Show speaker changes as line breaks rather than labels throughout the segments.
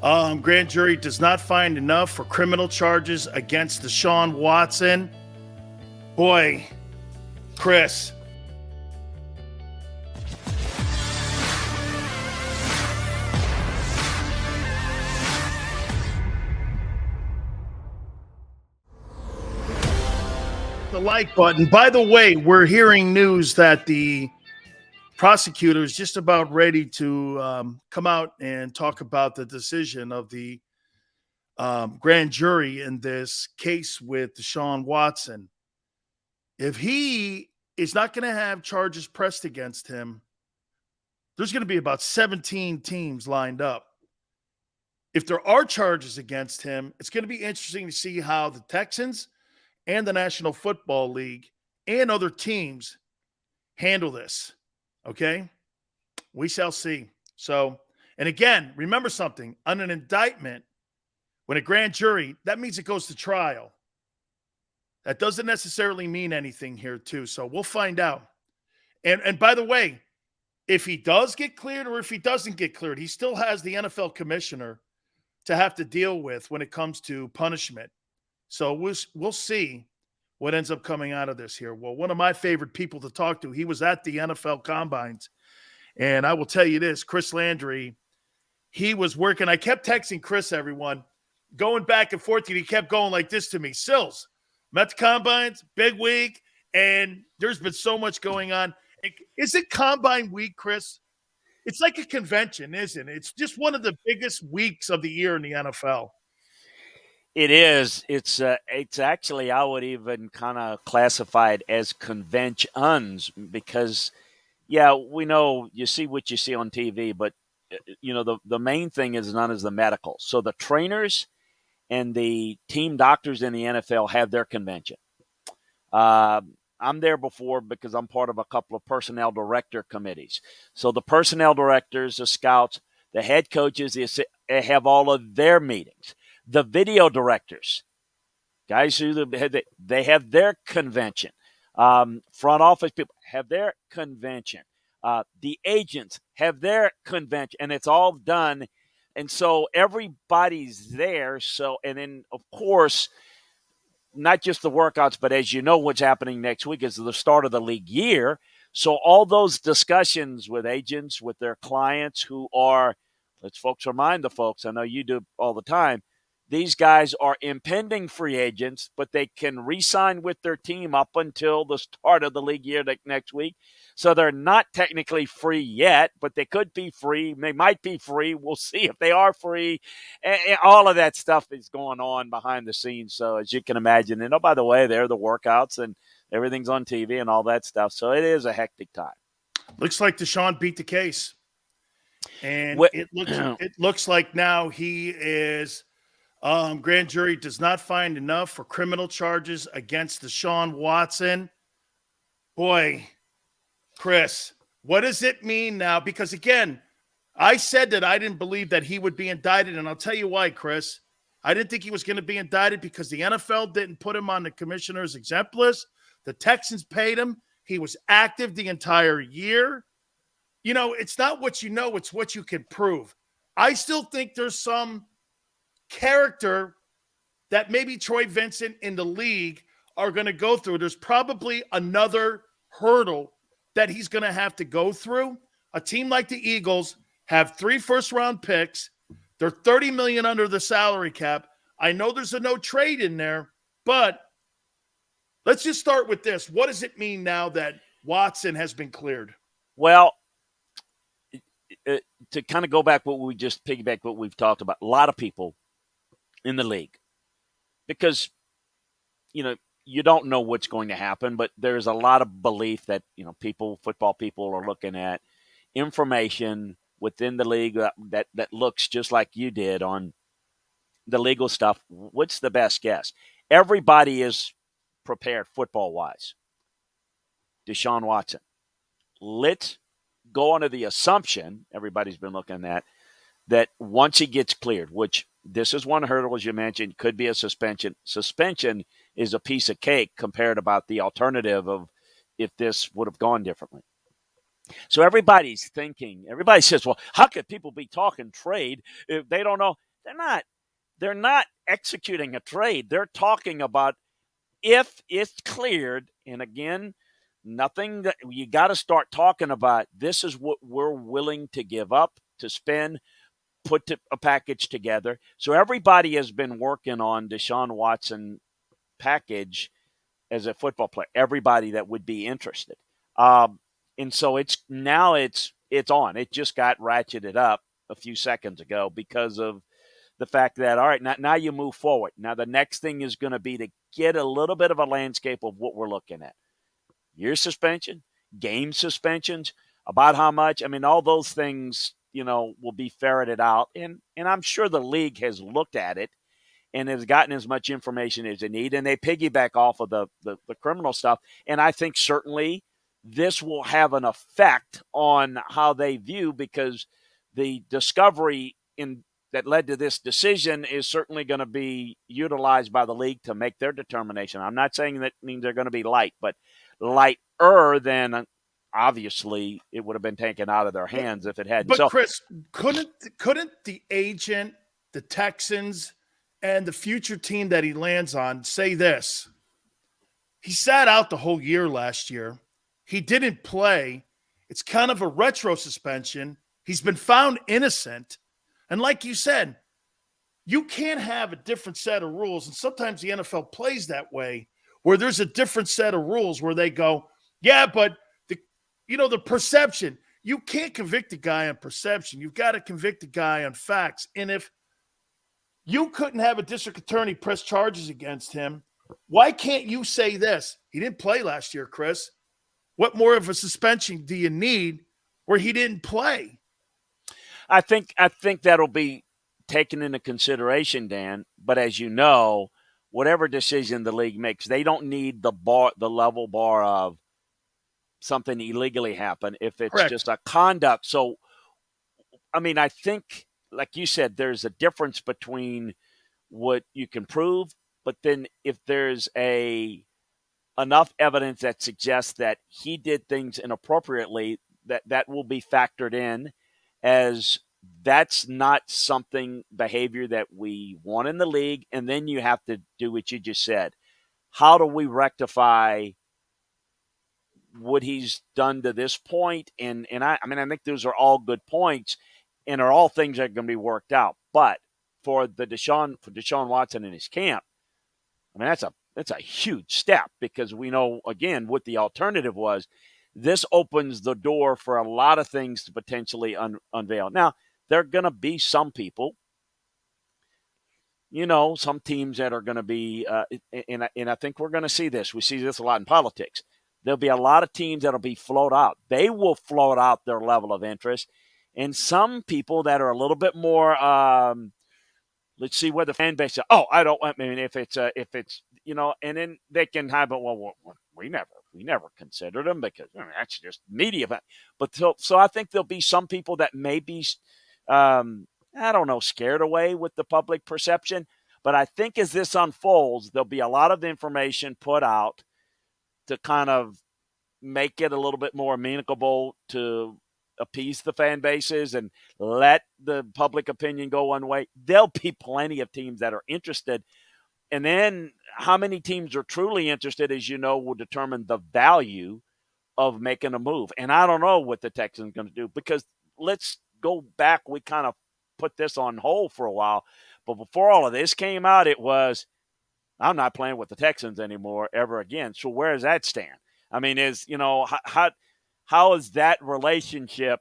Grand jury does not find enough for criminal charges against Deshaun Watson. Boy, Chris. The like button. By the way, we're hearing news that the prosecutor is just about ready to come out and talk about the decision of the grand jury in this case with Deshaun Watson. If he is not going to have charges pressed against him, there's going to be about 17 teams lined up. If there are charges against him, it's going to be interesting to see how the Texans and the National Football League and other teams handle this. Okay? We shall see. So, and again, remember something on an indictment, when a grand jury, that means it goes to trial. That doesn't necessarily mean anything here, too. So we'll find out. And by the way, if he does get cleared or if he doesn't get cleared, he still has the NFL commissioner to have to deal with when it comes to punishment. So we'll see what ends up coming out of this here. Well, one of my favorite people to talk to, he was at the NFL Combines. And I will tell you this, Chris Landry, he was working. I kept texting Chris, everyone, going back and forth. And he kept going like this to me. Sills, met the Combines, big week, and there's been so much going on. Is it Combine week, Chris? It's like a convention, isn't it? It's just one of the biggest weeks of the year in the NFL.
It is. It's actually, I would even kind of classify it as conventions because, yeah, we know you see what you see on TV, but the main thing is known as the medical. So the trainers and the team doctors in the NFL have their convention. I'm there before because I'm part of a couple of personnel director committees. So the personnel directors, the scouts, the head coaches, they have all of their meetings. The video directors, guys they have their convention. Front office people have their convention. The agents have their convention, and it's all done. And so everybody's there. So, and then of course, not just the workouts, but as you know, what's happening next week is the start of the league year. So all those discussions with agents, with their clients who are, let's folks remind the folks, I know you do all the time, these guys are impending free agents, but they can re-sign with their team up until the start of the league year next week. So they're not technically free yet, but they could be free. They might be free. We'll see if they are free. And all of that stuff is going on behind the scenes. So as you can imagine, and oh, by the way, there are the workouts and everything's on TV and all that stuff. So it is a hectic time.
Looks like Deshaun beat the case. And it looks like now he is – grand jury does not find enough for criminal charges against Deshaun Watson. Boy, Chris, what does it mean now? Because, again, I said that I didn't believe that he would be indicted, and I'll tell you why, Chris. I didn't think he was going to be indicted because the NFL didn't put him on the commissioner's exempt list. The Texans paid him. He was active the entire year. You know, it's not what you know, it's what you can prove. I still think there's some character that maybe Troy Vincent in the league are going to go through. There's probably another hurdle that he's going to have to go through. A team like the Eagles have 3 first-round picks. They're $30 million under the salary cap. I know there's a no trade in there, but let's just start with this. What does it mean now that Watson has been cleared?
Well, to kind of go back what we just piggyback what we've talked about, a lot of people in the league, because you don't know what's going to happen, but there's a lot of belief that football people are looking at information within the league that looks just like you did on the legal stuff. What's the best guess? Everybody is prepared football wise. Deshaun Watson. Let's go under the assumption everybody's been looking at that once he gets cleared, which this is one hurdle, as you mentioned, could be a suspension. Suspension is a piece of cake compared about the alternative of if this would have gone differently. So everybody says, well, how could people be talking trade if they don't know? they're not executing a trade. They're talking about if it's cleared, and again, nothing that you got to start talking about. This is what we're willing to give up to spend, put a package together. So everybody has been working on Deshaun Watson package as a football player. Everybody that would be interested, and so it's on. It just got ratcheted up a few seconds ago because of the fact that, all right, now you move forward. Now the next thing is going to be to get a little bit of a landscape of what we're looking at. Year suspension, game suspensions, about how much. I mean, all those things, will be ferreted out. And I'm sure the league has looked at it and has gotten as much information as they need. And they piggyback off of the criminal stuff. And I think certainly this will have an effect on how they view, because the discovery that led to this decision is certainly going to be utilized by the league to make their determination. I'm not saying that means they're going to be light, but lighter than obviously it would have been taken out of their hands if it hadn't.
But Chris, couldn't the agent, the Texans, and the future team that he lands on say this? He sat out the whole year last year. He didn't play. It's kind of a retro suspension. He's been found innocent. And like you said, you can't have a different set of rules. And sometimes the NFL plays that way, where there's a different set of rules where they go, yeah, but the perception, you can't convict a guy on perception. You've got to convict a guy on facts. And if you couldn't have a district attorney press charges against him, why can't you say this? He didn't play last year, Chris. What more of a suspension do you need where he didn't play?
I think that'll be taken into consideration, Dan. But as you know, whatever decision the league makes, they don't need the level bar of something illegally happened if it's
Correct.
just a conduct. So, I mean, I think, like you said, there's a difference between what you can prove, but then if there's enough evidence that suggests that he did things inappropriately, that will be factored in, as that's not behavior that we want in the league. And then you have to do what you just said. How do we rectify what he's done to this point? And I think those are all good points and are all things that are going to be worked out. But for Deshaun Watson and his camp, I mean, that's a huge step, because we know, again, what the alternative was. This opens the door for a lot of things to potentially unveil. Now, there are going to be some people, some teams that are going to be, and I think we're going to see this. We see this a lot in politics. There'll be a lot of teams that'll be float out. They will float out their level of interest. And some people that are a little bit more, let's see where the fan base is. Oh, I mean, if it's, and then they can have it. Well, we never considered them, because that's just media. But so I think there'll be some people that may be, scared away with the public perception. But I think as this unfolds, there'll be a lot of information put out to kind of make it a little bit more amenable to appease the fan bases and let the public opinion go one way. There'll be plenty of teams that are interested. And then how many teams are truly interested, as you know, will determine the value of making a move. And I don't know what the Texans are going to do, because let's go back. We kind of put this on hold for a while. But before all of this came out, it was, I'm not playing with the Texans anymore ever again. So where does that stand? I mean, how has that relationship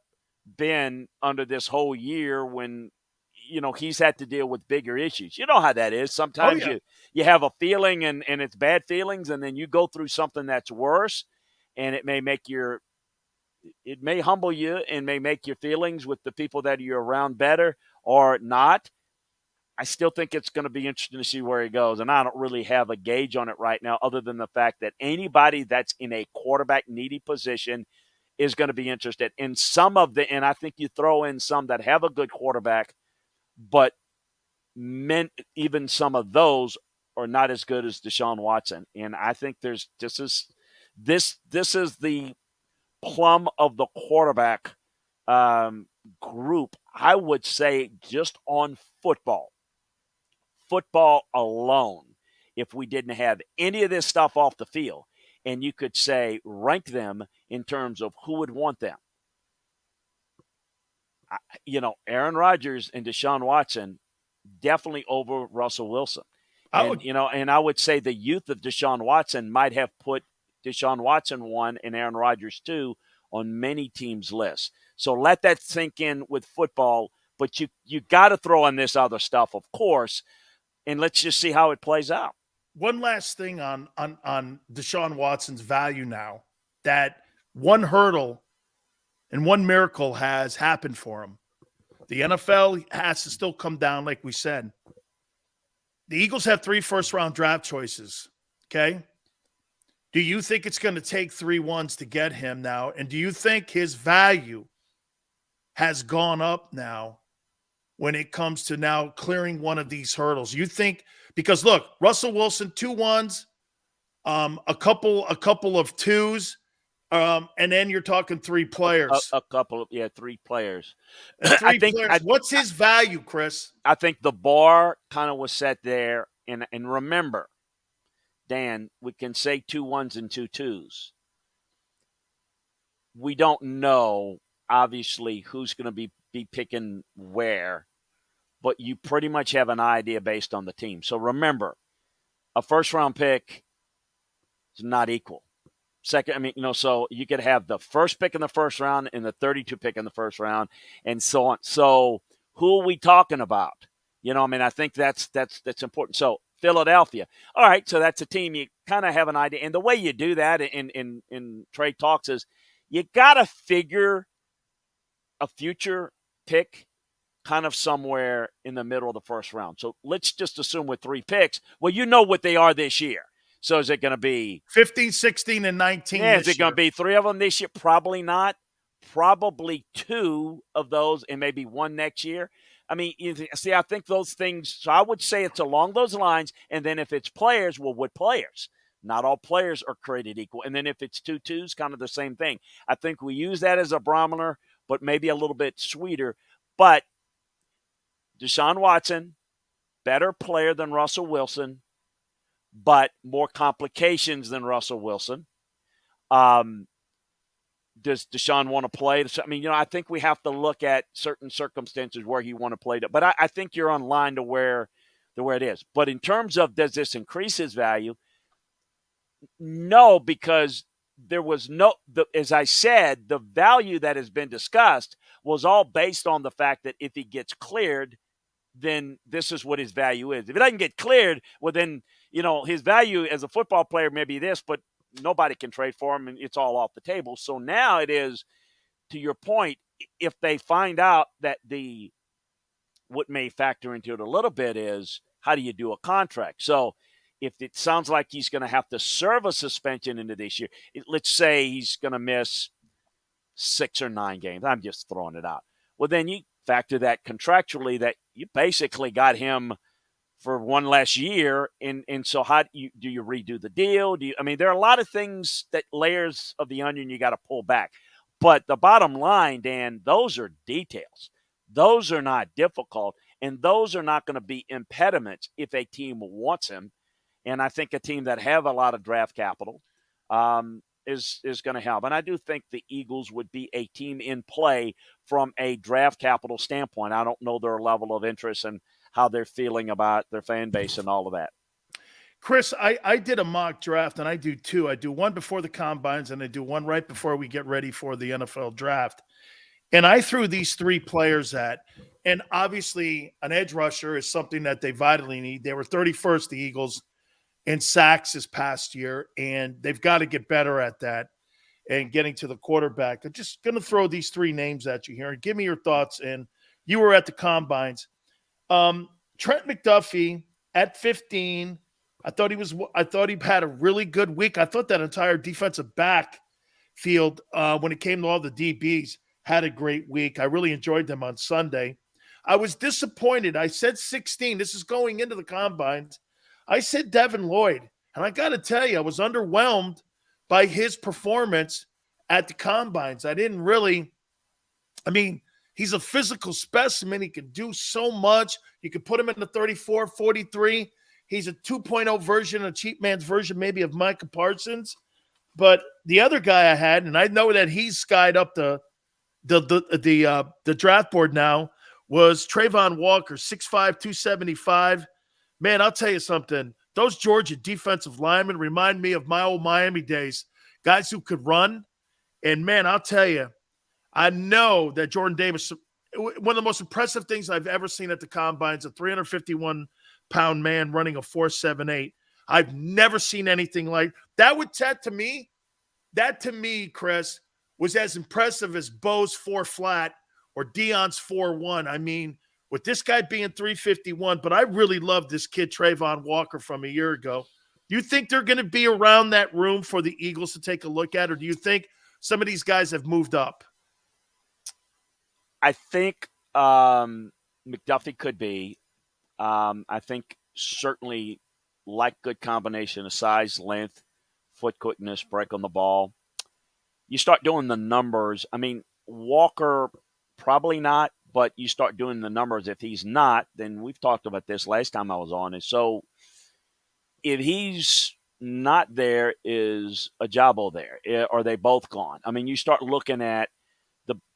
been under this whole year when, he's had to deal with bigger issues? You know how that is. Sometimes you have a feeling and it's bad feelings, and then you go through something that's worse, and it may humble you and may make your feelings with the people that you're around better or not. I still think it's going to be interesting to see where he goes, and I don't really have a gauge on it right now, other than the fact that anybody that's in a quarterback needy position is going to be interested in and I think you throw in some that have a good quarterback, but even some of those are not as good as Deshaun Watson. And I think this is the plum of the quarterback group I would say just on football alone, if we didn't have any of this stuff off the field, and you could say rank them in terms of who would want them. Aaron Rodgers and Deshaun Watson definitely over Russell Wilson. And I would say the youth of Deshaun Watson might have put Deshaun Watson 1 and Aaron Rodgers 2 on many teams' lists. So let that sink in with football, but you got to throw in this other stuff, of course, and let's just see how it plays out.
One last thing on Deshaun Watson's value now, that one hurdle and one miracle has happened for him. The NFL has to still come down, like we said. The Eagles have 3 first-round draft choices, okay? Do you think it's going to take 3 ones to get him now? And do you think his value has gone up now when it comes to now clearing one of these hurdles? You think – because, look, Russell Wilson, 2 ones, a couple of 2s, and then you're talking 3 players.
A couple of, 3 players.
And 3 players. What's his value, Chris?
I think the bar kind of was set there. And remember, Dan, we can say 2 1s and 2 2s. We don't know, obviously, who's going to be picking where, but you pretty much have an idea based on the team. So remember, a first-round pick is not equal. Second, so you could have the first pick in the first round and the 32 pick in the first round and so on. So who are we talking about? I think that's important. So Philadelphia. All right, so that's a team you kind of have an idea. And the way you do that in trade talks is you got to figure a future pick kind of somewhere in the middle of the first round. So let's just assume with 3 picks, well, you know what they are this year. So is it going to be
15, 16, and 19?
Yeah, is it going to be 3 of them this year? Probably not. Probably 2 of those and maybe 1 next year. I think those things, so I would say it's along those lines. And then if it's players, well, what players? Not all players are created equal. And then if it's 2 2s, kind of the same thing. I think we use that as a barometer, but maybe a little bit sweeter. But Deshaun Watson, better player than Russell Wilson, but more complications than Russell Wilson. Does Deshaun want to play? I think we have to look at certain circumstances where he want to play. But I think you're on line to where it is. But in terms of does this increase his value? No, because there was as I said, the value that has been discussed was all based on the fact that if he gets cleared, then this is what his value is. If it doesn't get cleared, well, then, his value as a football player may be this, but nobody can trade for him, and it's all off the table. So now it is, to your point, if they find out that what may factor into it a little bit is how do you do a contract? So if it sounds like he's going to have to serve a suspension into this year, let's say he's going to miss 6 or 9 games. I'm just throwing it out. Well, then you factor that contractually that you basically got him for 1 less year. And so how do you redo the deal? There are a lot of things, that layers of the onion you got to pull back. But the bottom line, Dan, those are details. Those are not difficult. And those are not going to be impediments if a team wants him. And I think a team that have a lot of draft capital is going to help. And I do think the Eagles would be a team in play from a draft capital standpoint. I don't know their level of interest and how they're feeling about their fan base and all of that.
Chris, I did a mock draft, and I do 2. I do 1 before the combines, and I do 1 right before we get ready for the NFL draft. And I threw these 3 players and obviously an edge rusher is something that they vitally need. They were 31st, the Eagles, in sacks this past year, and they've got to get better at that and getting to the quarterback. I'm just going to throw these 3 names at you here and give me your thoughts. And you were at the combines. Trent McDuffie at 15. I thought he had a really good week. I thought that entire defensive backfield, when it came to all the DBs, had a great week. I really enjoyed them on Sunday. I was disappointed. I said 16. This is going into the combines. I said Devin Lloyd, and I got to tell you, I was underwhelmed by his performance at the combines. I didn't really – He's a physical specimen. He can do so much. You could put him in the 34, 43. He's a 2.0 version, a cheap man's version maybe of Micah Parsons. But the other guy I had, and I know that he's skied up the draft board now, was Trayvon Walker, 6'5", 275. Man, I'll tell you something. Those Georgia defensive linemen remind me of my old Miami days, guys who could run. And, man, I'll tell you, I know that Jordan Davis, one of the most impressive things I've ever seen at the Combine is a 351-pound man running a 4.78. I've never seen anything like that. That to me, Chris, was as impressive as Bo's 4 flat or Deion's 4.1. I mean, with this guy being 351, but I really love this kid, Trayvon Walker, from a year ago. Do you think they're going to be around that room for the Eagles to take a look at, or do you think some of these guys have moved up?
I think McDuffie could be. I think certainly like good combination of size, length, foot quickness, break on the ball. You start doing the numbers. I mean, Walker probably not, but you start doing the numbers. If he's not, then we've talked about this last time I was on. And so if he's not there, is Ajabo there? Are they both gone? I mean, you start looking at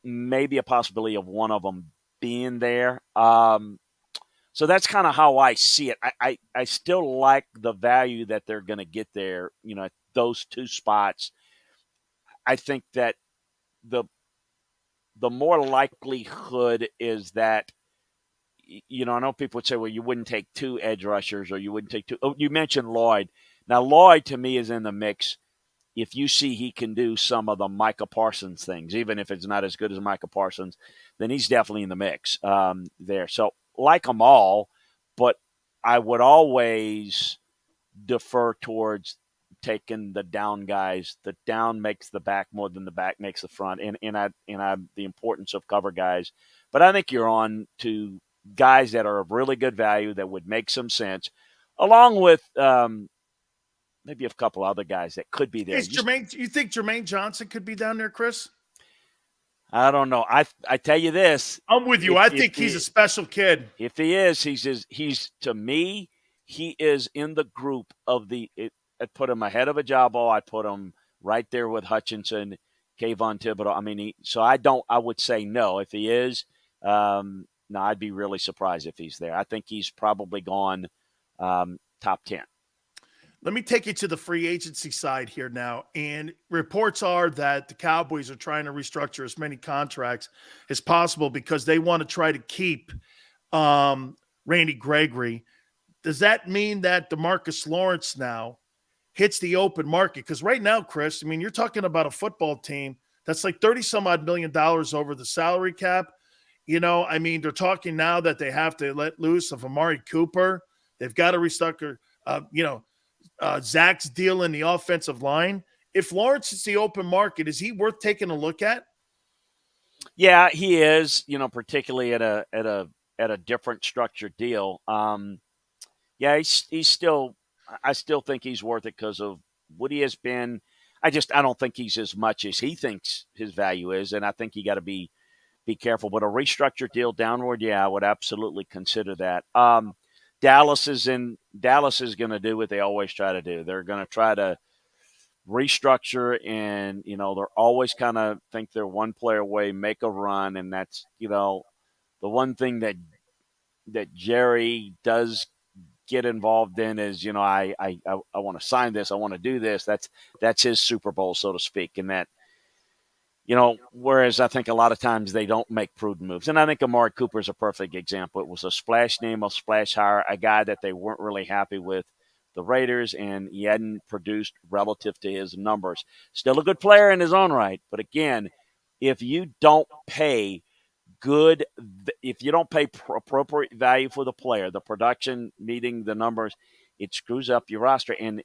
maybe a possibility of one of them being there. So that's kind of how I see it. I still like the value that they're going to get there, at those two spots. I think that the more likelihood is that, I know people would say, well, you wouldn't take 2 edge rushers or you wouldn't take 2. Oh, you mentioned Lloyd. Now, Lloyd to me is in the mix. If you see he can do some of the Micah Parsons things, even if it's not as good as Micah Parsons, then he's definitely in the mix there. So like them all, but I would always defer towards taking the down guys. The down makes the back more than the back makes the front, and the importance of cover guys. But I think you're on to guys that are of really good value that would make some sense, along with maybe a couple other guys that could be there.
You think Jermaine Johnson could be down there, Chris?
I don't know. I tell you this.
I'm with you. I think he's a special kid.
If he is, he's to me, he is in the group of I'd put him ahead of Ajabo. I'd put him right there with Hutchinson, Kayvon Thibodeau. I mean, I would say no. If he is, no, I'd be really surprised if he's there. I think he's probably gone top 10.
Let me take you to the free agency side here now. And reports are that the Cowboys are trying to restructure as many contracts as possible because they want to try to keep Randy Gregory. Does that mean that DeMarcus Lawrence now hits the open market? Because right now, Chris, I mean, you're talking about a football team that's like $30-some-odd million over the salary cap. I mean, they're talking now that they have to let loose of Amari Cooper. They've got to restructure, Zach's deal in the offensive line. If Lawrence is the open market, is he worth taking a look at?
Yeah, he is. Particularly at a different structured deal. Yeah, he's still. I still think he's worth it because of what he has been. I don't think he's as much as he thinks his value is, and I think you got to be careful. But a restructured deal downward, yeah, I would absolutely consider that. Dallas is going to do what they always try to do. They're going to try to restructure, and they're always kind of think they're one player away, make a run, and that's the one thing that Jerry does get involved in is I want to sign this, I want to do this. That's his Super Bowl, so to speak, and that. Whereas I think a lot of times they don't make prudent moves. And I think Amari Cooper is a perfect example. It was a splash name, a splash hire, a guy that they weren't really happy with the Raiders, and he hadn't produced relative to his numbers. Still a good player in his own right. But again, if you don't pay appropriate value for the player, the production meeting the numbers, it screws up your roster. And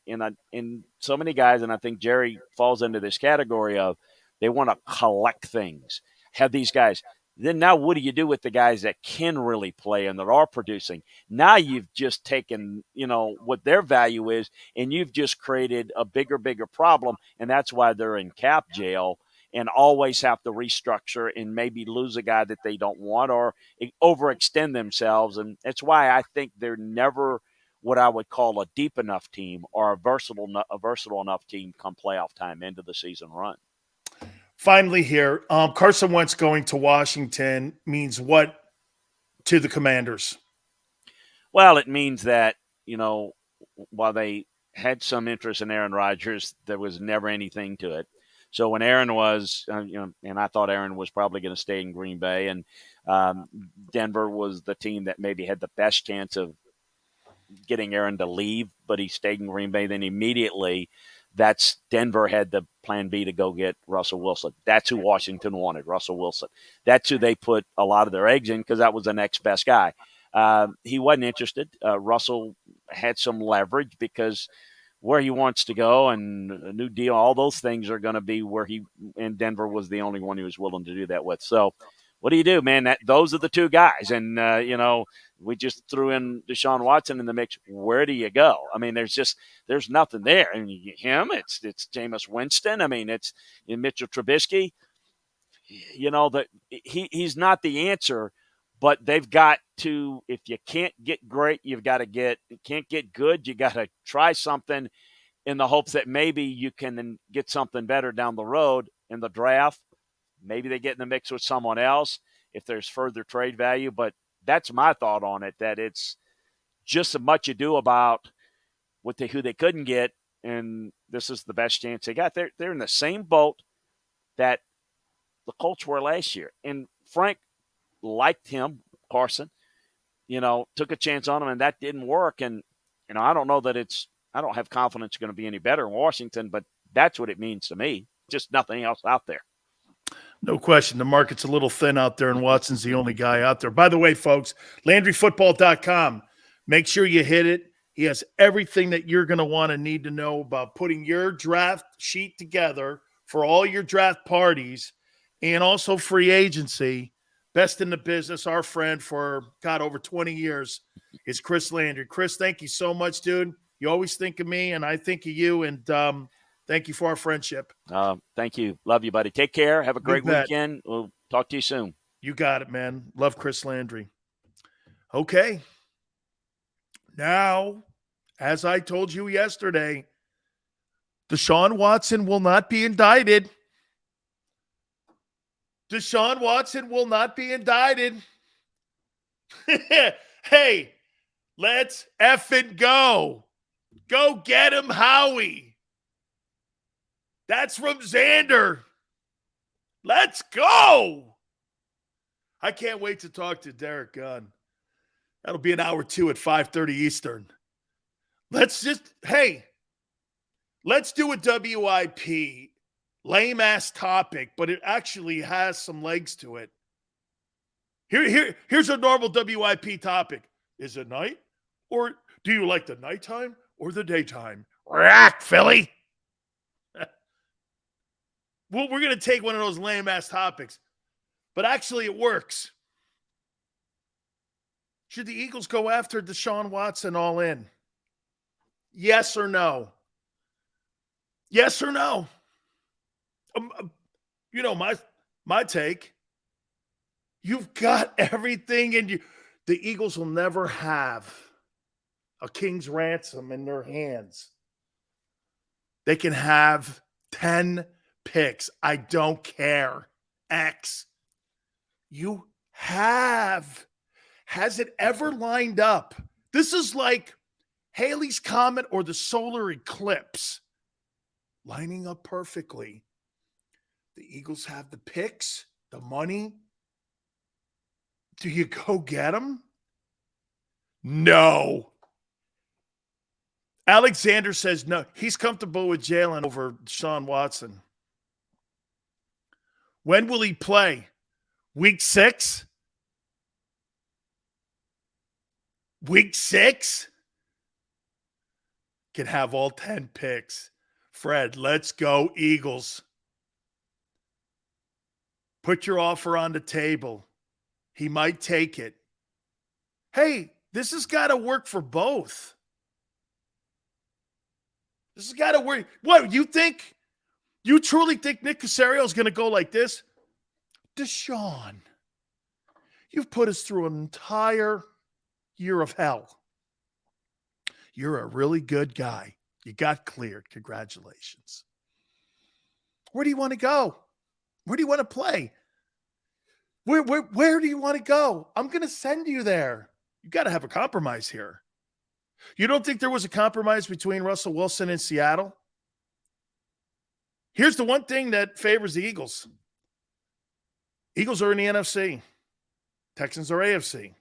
so many guys, and I think Jerry falls into this category of, they want to collect things, have these guys. Then now what do you do with the guys that can really play and that are producing? Now you've just taken, what their value is, and you've just created a bigger problem, and that's why they're in cap jail. and always have to restructure and maybe lose a guy that they don't want or overextend themselves. And that's why I think they're never what I would call a deep enough team or a versatile enough team come playoff time, end of the season run.
Finally here, Carson Wentz going to Washington means what to the Commanders?
Well, it means that, while they had some interest in Aaron Rodgers, there was never anything to it. So when Aaron was, and I thought Aaron was probably going to stay in Green Bay, and Denver was the team that maybe had the best chance of getting Aaron to leave, but he stayed in Green Bay. Then immediately, Denver had the plan B to go get Russell Wilson. That's who Washington wanted, Russell Wilson. That's who they put a lot of their eggs in because that was the next best guy. He wasn't interested. Russell had some leverage because where he wants to go and a new deal, all those things are going to be where and Denver was the only one he was willing to do that with. So what do you do, man? Those are the two guys. And, we just threw in Deshaun Watson in the mix. Where do you go? I mean, there's nothing there. I mean, it's Jameis Winston. I mean, it's Mitchell Trubisky. He's not the answer, but they've got to, if you can't get great, you can't get good, you got to try something in the hopes that maybe you can get something better down the road in the draft. Maybe they get in the mix with someone else if there's further trade value. But that's my thought on it, that it's just as much ado about who they couldn't get, and this is the best chance they got. They're in the same boat that the Colts were last year. And Frank liked him, Carson, took a chance on him, and that didn't work. And, I don't know that I don't have confidence it's going to be any better in Washington, but that's what it means to me. Just nothing else out there.
No question. The market's a little thin out there, and Watson's the only guy out there. By the way, folks, LandryFootball.com. Make sure you hit it. He has everything that you're going to want to need to know about putting your draft sheet together for all your draft parties and also free agency. Best in the business. Our friend for, over 20 years is Chris Landry. Chris, thank you so much, dude. You always think of me, and I think of you, and thank you for our friendship.
Thank you. Love you, buddy. Take care. Have a great weekend. We'll talk to you soon.
You got it, man. Love Chris Landry. Okay. Now, as I told you yesterday, Deshaun Watson will not be indicted. Deshaun Watson will not be indicted. Hey, let's effing go. Go get him, Howie. That's from Xander. Let's go. I can't wait to talk to Derek Gunn. That'll be an hour 2 at 5:30 Eastern. Let's do a WIP. Lame-ass topic, but it actually has some legs to it. Here's a normal WIP topic. Is it night? Or do you like the nighttime or the daytime? Rack, Philly. Well, we're going to take one of those lame-ass topics. But actually, it works. Should the Eagles go after Deshaun Watson all in? Yes or no? Yes or no? My take. You've got everything in you. The Eagles will never have a king's ransom in their hands. They can have 10 picks. I don't care. X. You have. Has it ever lined up? This is like Halley's Comet or the solar eclipse lining up perfectly. The Eagles have the picks, the money. Do you go get them? No. Alexander says no. He's comfortable with Jalen over Deshaun Watson. When will he play? Week 6? Week 6? Can have all 10 picks. Fred, let's go Eagles. Put your offer on the table. He might take it. Hey, this has got to work for both. This has got to work. What, you think You truly think Nick Caserio is going to go like this? Deshaun, you've put us through an entire year of hell. You're a really good guy. You got cleared. Congratulations. Where do you want to go? Where do you want to play? Where do you want to go? I'm going to send you there. You got to have a compromise here. You don't think there was a compromise between Russell Wilson and Seattle? Here's the one thing that favors the Eagles. Eagles are in the NFC. Texans are AFC.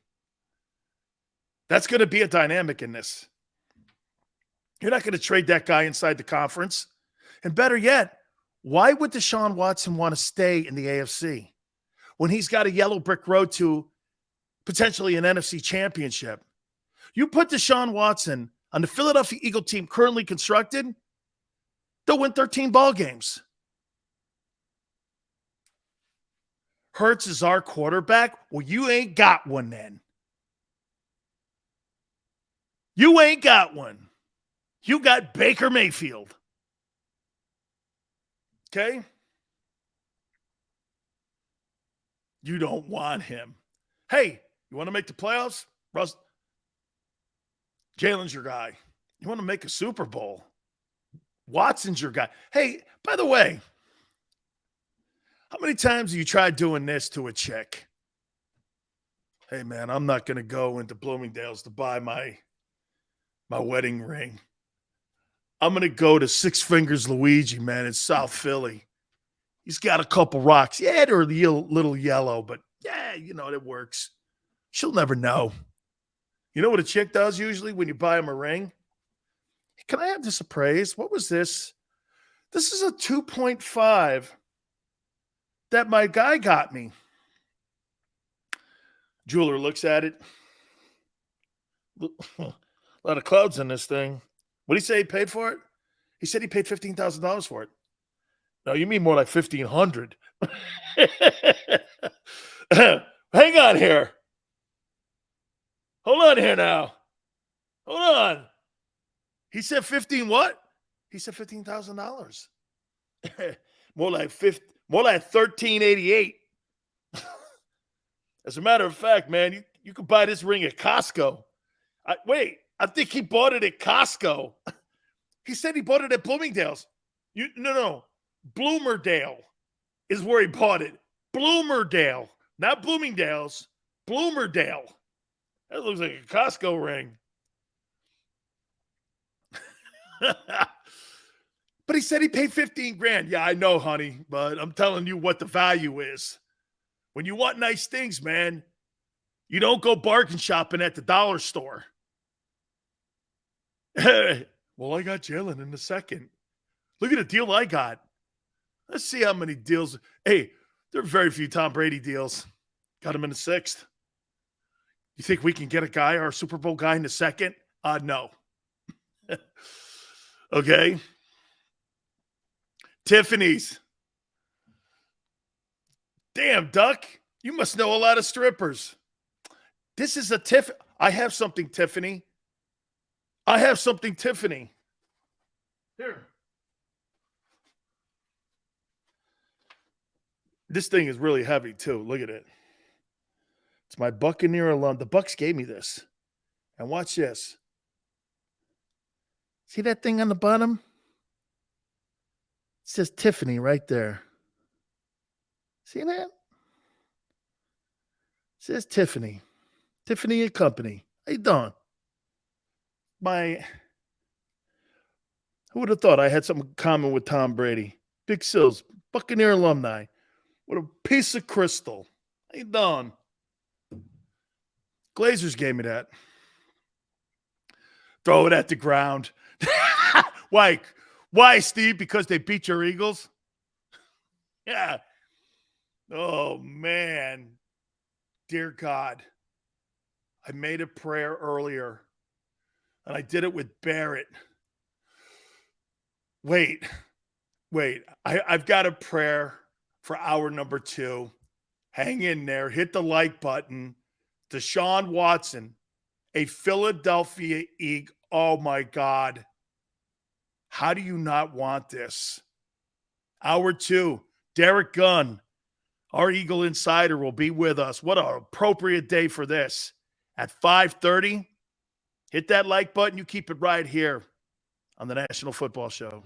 That's going to be a dynamic in this. You're not going to trade that guy inside the conference. And better yet, why would Deshaun Watson want to stay in the AFC when he's got a yellow brick road to potentially an NFC championship? You put Deshaun Watson on the Philadelphia Eagle team currently constructed, they'll win 13 ball games. Hurts is our quarterback. Well, you ain't got one then. You ain't got one. You got Baker Mayfield. Okay? You don't want him. Hey, you want to make the playoffs? Russ, Jalen's your guy. You want to make a Super Bowl? Watson's your guy. Hey, by the way, how many times have you tried doing this to a chick? Hey, man, I'm not going to go into Bloomingdale's to buy my wedding ring. I'm going to go to Six Fingers Luigi, man, in South Philly. He's got a couple rocks. Yeah, they're a little yellow, but yeah, it works. She'll never know. You know what a chick does usually when you buy him a ring? Can I have this appraised? What was this? This is a 2.5 that my guy got me. Jeweler looks at it. A lot of clouds in this thing. What did he say he paid for it? He said he paid $15,000 for it. No, you mean more like $1,500. Hang on here. Hold on here now. Hold on. He said 15 what? He said $15,000. more like 1388. As a matter of fact, man, you could buy this ring at Costco. I think he bought it at Costco. He said he bought it at Bloomingdale's. No. Bloomerdale is where he bought it. Bloomerdale. Not Bloomingdale's. Bloomerdale. That looks like a Costco ring. But he said he paid $15,000. Yeah, I know, honey, but I'm telling you what the value is. When you want nice things, man, you don't go bargain shopping at the dollar store. Well, I got Jalen in the second. Look at the deal I got. Let's see how many deals. Hey, there are very few Tom Brady deals. Got him in the sixth. You think we can get a guy, our Super Bowl guy, in the second? No. Okay. Tiffany's. Damn, Duck. You must know a lot of strippers. This is a Tiff. I have something, Tiffany. Here. This thing is really heavy, too. Look at it. It's my Buccaneer alum. The Bucks gave me this. And watch this. See that thing on the bottom? It says Tiffany right there. See that? It says Tiffany. Tiffany and Company. How you doing? Who would have thought I had something in common with Tom Brady? Big Sills, Buccaneer alumni, with a piece of crystal. How you doing? Glazers gave me that. Throw it at the ground. Why? Why, Steve? Because they beat your Eagles? Yeah. Oh, man. Dear God, I made a prayer earlier, and I did it with Barrett. Wait. I've got a prayer for hour number 2. Hang in there. Hit the like button. Deshaun Watson, a Philadelphia Eagle. Oh, my God. How do you not want this? Hour 2, Derek Gunn, our Eagle Insider, will be with us. What an appropriate day for this. At 5:30, hit that like button. You keep it right here on the National Football Show.